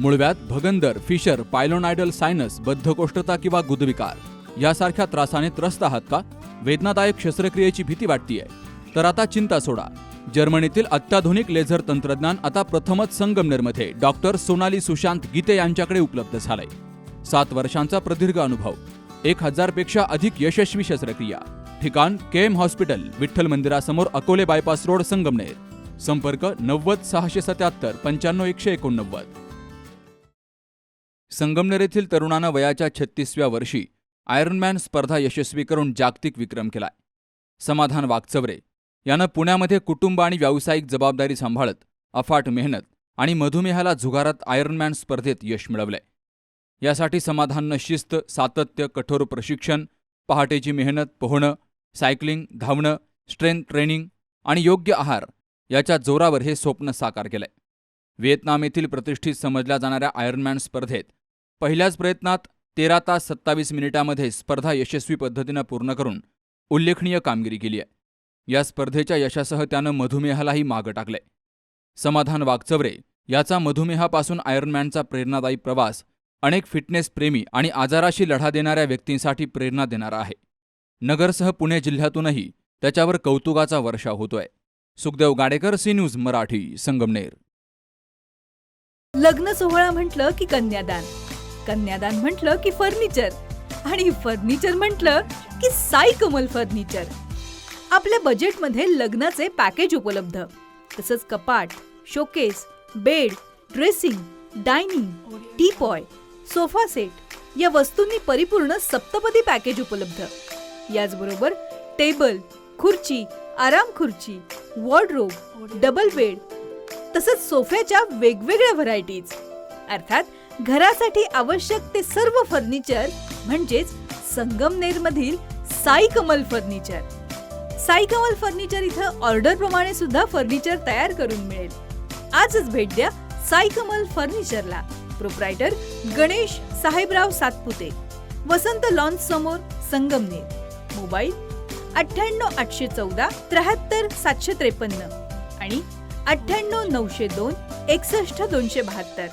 मूळव्याध, भगंदर, fissure, पायलोनायडल sinus, बद्धकोष्ठता किंवा गुदविकार यासारख्या त्रासाने त्रस्त आहात का? वेदनादायक शस्त्रक्रियेची भीती वाटतेय? तर आता चिंता सोडा. जर्मनीतील अत्याधुनिक लेझर तंत्रज्ञान आता प्रथमच संगमनेरमध्ये डॉक्टर सोनाली सुशांत गीते यांच्याकडे उपलब्ध झालंय. 7 वर्षांचा प्रदीर्घ अनुभव, 1000 पेक्षा अधिक यशस्वी शस्त्रक्रिया. ठिकाण केएम हॉस्पिटल, विठ्ठल मंदिरासमोर, अकोले बायपास रोड, संगमनेर. संपर्क 90 677 95 189. संगमनेर येथील तरुणानं वयाच्या 36व्या वर्षी आयर्नमॅन स्पर्धा यशस्वी करून जागतिक विक्रम केलाय. समाधान वागचौरे यानं पुण्यामध्ये कुटुंब आणि व्यावसायिक जबाबदारी सांभाळत अफाट मेहनत आणि मधुमेहाला झुगारत आयर्नमॅन स्पर्धेत यश मिळवलंय. यासाठी समाधाननं शिस्त, सातत्य, कठोर प्रशिक्षण, पहाटेची मेहनत, पोहणं, सायकलिंग, धावणं, स्ट्रेंथ ट्रेनिंग आणि योग्य आहार याच्या जोरावर हे स्वप्न साकार केलंय. व्हिएतनाम येथील प्रतिष्ठित समजल्या जाणाऱ्या आयर्नमॅन स्पर्धेत पहिल्याच प्रयत्नात 13 तास 27 मिनिटांमध्ये स्पर्धा यशस्वी पद्धतीनं पूर्ण करून उल्लेखनीय कामगिरी केली आहे. या स्पर्धेच्या यशासह त्यानं मधुमेहालाही मागं टाकलंय. समाधान वागचौरे याचा मधुमेहापासून आयर्नमॅनचा प्रेरणादायी प्रवास अनेक फिटनेस प्रेमी आणि आजाराशी लढा देणाऱ्या व्यक्तींसाठी प्रेरणा देणारा आहे. नगरसह पुणे जिल्ह्यातूनही त्याच्यावर कौतुकाचा वर्षाव होतोय. Sukhdev Gadekar, C news Marathi, Sangamner. लग्न सोहळा म्हटलं की कन्यादान, कन्यादान म्हटलं की फर्निचर आणि फर्निचर म्हटलं की साई कमल फर्निचर. आपल्या बजेटमध्ये लग्नाचे पॅकेज उपलब्ध. तसंच कपाट, showcase, bed, dressing, dining, teapoy, sofa set या वस्तूंनी परिपूर्ण सप्तपदी पॅकेज उपलब्ध. याचबरोबर टेबल, खुर्ची, आराम खुर्ची, वॉर्डरोब, डबल बेड तसंच सोफ्याच्या वेगवेगळ्या व्हरायटीज. अर्थात घरासाठी आवश्यक ते सर्व फर्निचर म्हणजेच संगमनेरमधील साई कमल फर्निचर. साई कमल फर्निचर इथं ऑर्डर प्रमाणे सुद्धा फर्निचर तयार करून मिळेल. आजच भेट द्या साई कमल फर्निचरला. प्रोप्रायटर गणेश साहेबराव सातपुते, वसंत लॉन्स समोर, संगमनेर. मोबाईल 98 814 73 753 आणि 98 902 61 272.